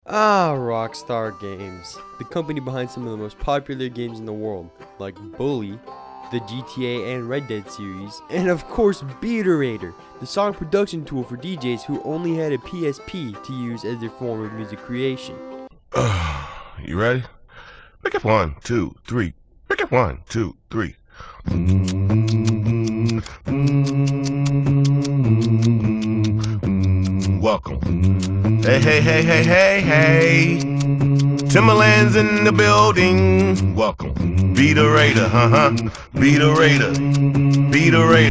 Rockstar Games, the company behind some of the most popular games in the world, like Bully, the GTA and Red Dead series, and of course Beaterator, the song production tool for DJs who only had a PSP to use as their form of music creation. You ready? Pick up 1, 2, 3. Pick up 1, 2, 3. Welcome. Hey. Timberland's in the building. Welcome. Beaterator, Beaterator.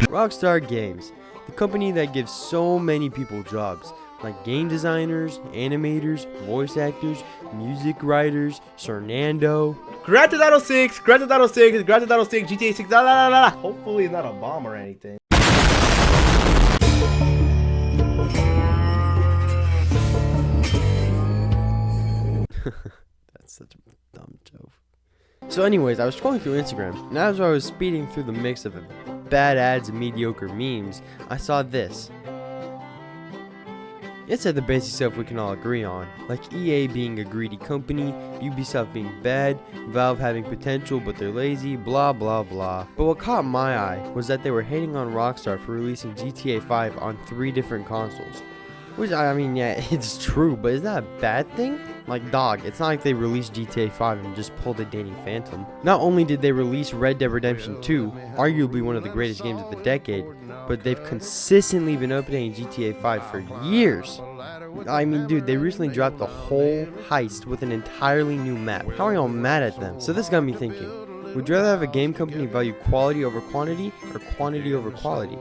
Rockstar Games, the company that gives so many people jobs, like game designers, animators, voice actors, music writers, Cernando. Grand Theft Auto 6, Grand Theft Auto 6, Grand Theft Auto 6, GTA 6, la la la la. Hopefully it's not a bomb or anything. That's such a dumb joke. So anyways, I was scrolling through Instagram, and as I was speeding through the mix of bad ads and mediocre memes, I saw this. It said the basic stuff we can all agree on, like EA being a greedy company, Ubisoft being bad, Valve having potential but they're lazy, blah blah blah. But what caught my eye was that they were hating on Rockstar for releasing GTA 5 on 3 different consoles. Which, I mean, yeah, it's true, but is that a bad thing? Like, dog, it's not like they released GTA 5 and just pulled a Danny Phantom. Not only did they release Red Dead Redemption 2, arguably one of the greatest games of the decade, but they've consistently been updating GTA 5 for years. I mean, dude, they recently dropped the whole heist with an entirely new map. How are y'all mad at them? So this got me thinking, would you rather have a game company value quality over quantity, or quantity over quality?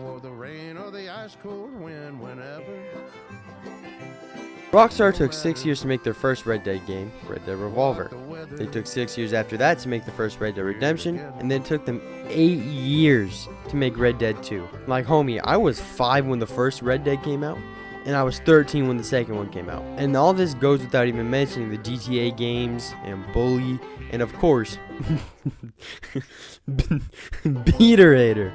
Rockstar took 6 years to make their first Red Dead game, Red Dead Revolver. They took 6 years after that to make the first Red Dead Redemption, and then it took them 8 years to make Red Dead 2. Like, homie, I was 5 when the first Red Dead came out, and I was 13 when the second one came out. And all this goes without even mentioning the GTA games, and Bully, and of course, Beaterator.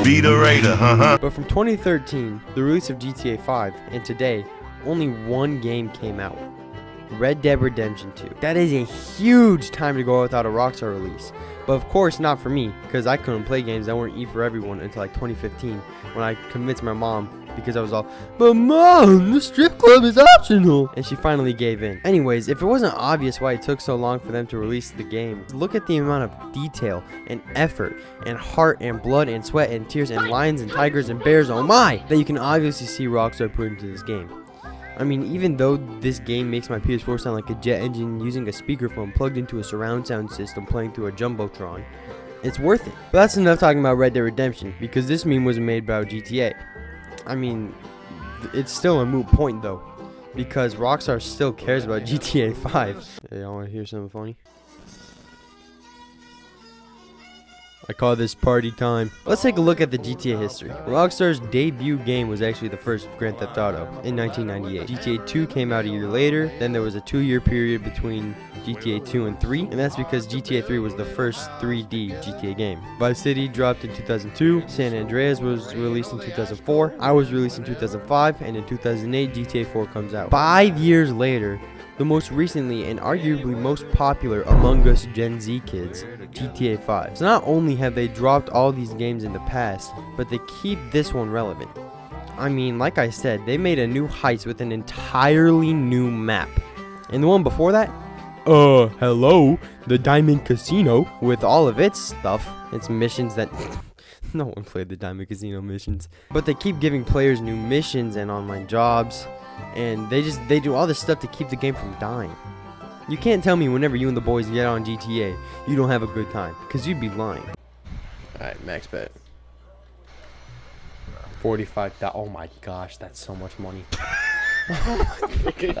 Beaterator, But from 2013, the release of GTA 5, and today, only one game came out. Red Dead Redemption 2. That is a huge time to go without a Rockstar release. But of course not for me, because I couldn't play games that weren't E for everyone until like 2015, when I convinced my mom, because I was all, "But mom, the strip club is optional!" And she finally gave in. Anyways, if it wasn't obvious why it took so long for them to release the game, look at the amount of detail and effort and heart and blood and sweat and tears and lions and tigers and bears, oh my, that you can obviously see Rockstar put into this game. I mean, even though this game makes my PS4 sound like a jet engine using a speakerphone plugged into a surround sound system playing through a Jumbotron, it's worth it. But that's enough talking about Red Dead Redemption, because this meme wasn't made about GTA. I mean, it's still a moot point though, because Rockstar still cares about GTA 5. Hey, y'all wanna hear something funny? I call this party time. Let's take a look at the GTA history. Rockstar's debut game was actually the first Grand Theft Auto in 1998. GTA 2 came out a year later, then there was a 2-year period between GTA 2 and 3, and that's because GTA 3 was the first 3D GTA game. Vice City dropped in 2002, San Andreas was released in 2004, I was released in 2005, and in 2008 GTA 4 comes out. 5 years later, the most recently and arguably most popular among us Gen Z kids, GTA 5. So not only have they dropped all these games in the past, but they keep this one relevant. I mean, like I said, they made a new heist with an entirely new map. And the one before that? Hello, the Diamond Casino, with all of its stuff, its missions that... no one played the Diamond Casino missions. But they keep giving players new missions and online jobs. And they do all this stuff to keep the game from dying. You can't tell me whenever you and the boys get on GTA, you don't have a good time, because you'd be lying. Alright, max bet. 45. Oh my gosh, that's so much money. Dude,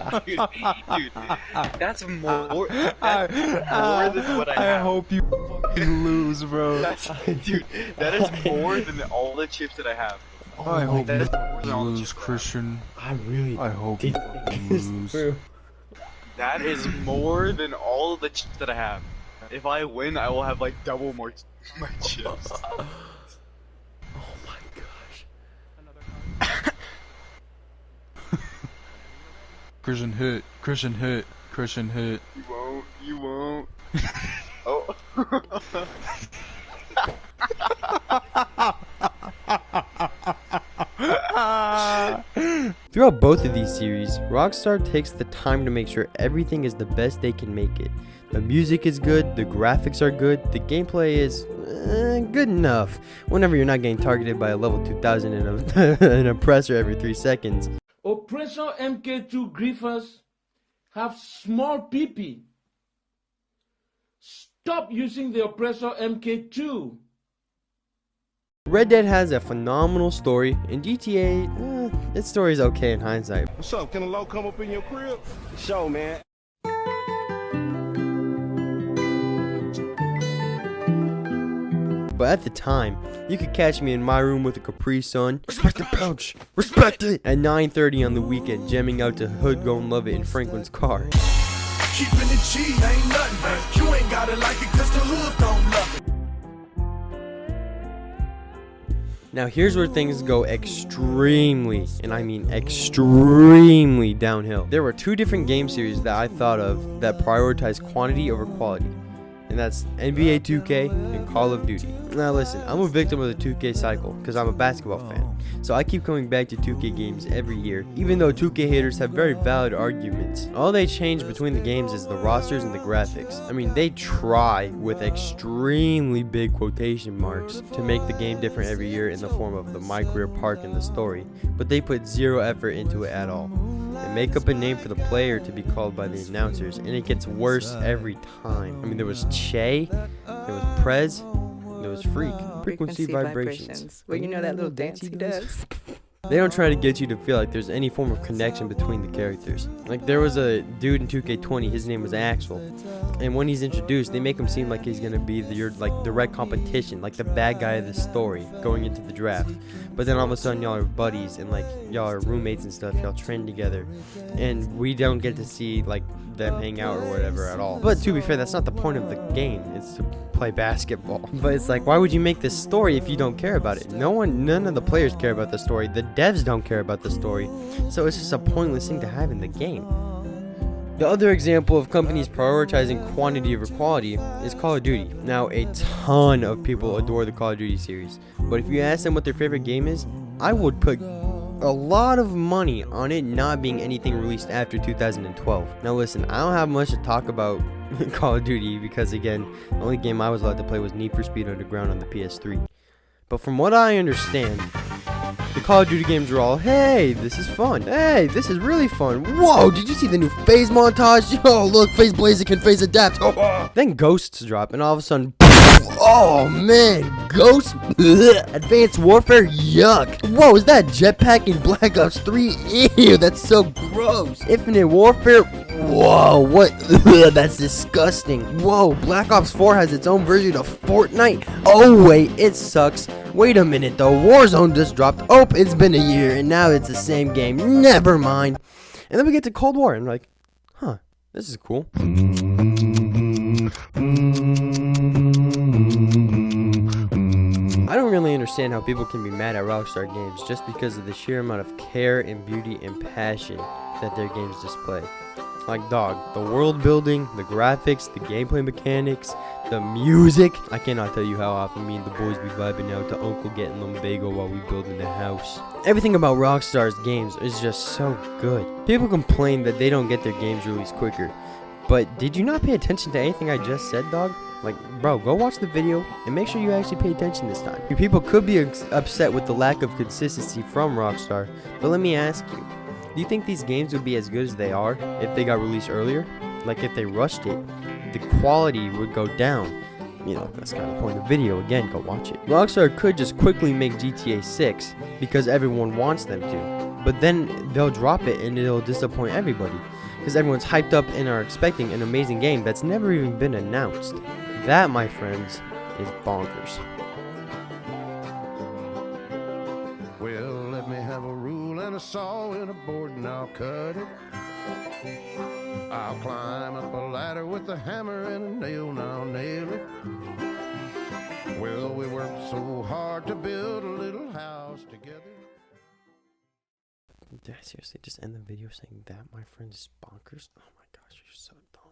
that's more than what I have. I hope you lose, bro. Dude, that is more than all the chips that I have. I hope that is you lose, Christian. I really I hope did you this, lose. bro. That is more than all the chips that I have. If I win, I will have like double more my chips. Oh my gosh. Christian hit. Christian hit. Christian hit. You won't. You won't. Oh. Throughout both of these series, Rockstar takes the time to make sure everything is the best they can make it. The music is good, the graphics are good, the gameplay is good enough whenever you're not getting targeted by a level 2000 and an oppressor every 3 seconds. Oppressor MK2 griefers have small PP. Stop using the Oppressor MK2. Red Dead has a phenomenal story, and GTA, its story is okay in hindsight. What's up? Can a low come up in your crib? Show, man. But at the time, you could catch me in my room with a Capri Sun, respect the pouch, respect it, at 9:30 on the weekend, jamming out to Hood Gon' Love It in Franklin's car. Keeping it cheap ain't nothing. You ain't gotta like it cause the hood don't love it. Now here's where things go extremely, and I mean extremely downhill. There were 2 different game series that I thought of that prioritize quantity over quality. And that's NBA 2K and Call of Duty. Now listen, I'm a victim of the 2K cycle because I'm a basketball fan. So I keep coming back to 2K games every year, even though 2K haters have very valid arguments. All they change between the games is the rosters and the graphics. I mean, they try with extremely big quotation marks to make the game different every year in the form of the My Career Park and the story, but they put zero effort into it at all. They make up a name for the player to be called by the announcers, and it gets worse every time. I mean, there was Che, there was Prez, there was Freak. Frequency vibrations. Well, you know that little dance he does. They don't try to get you to feel like there's any form of connection between the characters. Like, there was a dude in 2K20, his name was Axel, and when he's introduced, they make him seem like he's gonna be your like direct competition, like the bad guy of the story going into the draft. But then all of a sudden, y'all are buddies and like y'all are roommates and stuff. Y'all train together, and we don't get to see like them hang out or whatever at all. But to be fair, that's not the point of the game. It's to play basketball. But it's like, why would you make this story if you don't care about it? None of the players care about the story. The devs don't care about the story. So it's just a pointless thing to have in the game. The other example of companies prioritizing quantity over quality is Call of Duty. Now, a ton of people adore the Call of Duty series, but if you ask them what their favorite game is, I would put a lot of money on it not being anything released after 2012. Now listen, I don't have much to talk about Call of Duty because, again, the only game I was allowed to play was Need for Speed Underground on the PS3. But from what I understand, the Call of Duty games are all, hey, this is fun. Hey, this is really fun. Whoa, did you see the new phase montage? Oh, look, phase blazer can phase adapt. Then Ghosts drop, and all of a sudden, oh man, Ghosts, Advanced Warfare, yuck. Whoa, is that jetpack in Black Ops 3? Ew, that's so gross. Infinite Warfare, whoa, what? That's disgusting. Whoa, Black Ops 4 has its own version of Fortnite. Oh wait, it sucks. Wait a minute though, Warzone just dropped. Oh, it's been a year and now it's the same game. Never mind. And then we get to Cold War and we're like, huh, this is cool. I don't really understand how people can be mad at Rockstar games just because of the sheer amount of care and beauty and passion that their games display. Like, dog, the world building, the graphics, the gameplay mechanics, the music. I cannot tell you how often me and the boys be vibing out to Uncle getting lumbago while we building the house. Everything about Rockstar's games is just so good. People complain that they don't get their games released quicker. But did you not pay attention to anything I just said, dog? Like, bro, go watch the video and make sure you actually pay attention this time. You people could be upset with the lack of consistency from Rockstar, but let me ask you, do you think these games would be as good as they are if they got released earlier? Like, if they rushed it, the quality would go down. You know, that's kind of the point of the video. Again, go watch it. Rockstar could just quickly make GTA 6 because everyone wants them to. But then they'll drop it and it'll disappoint everybody. Because everyone's hyped up and are expecting an amazing game that's never even been announced. That, my friends, is bonkers. Well, a saw and a board and I'll cut it. I'll climb up a ladder with a hammer and a nail and I'll nail it. Well, we worked so hard to build a little house together. Did I seriously just end the video saying that, my friend, is bonkers? Oh my gosh, you're so dumb.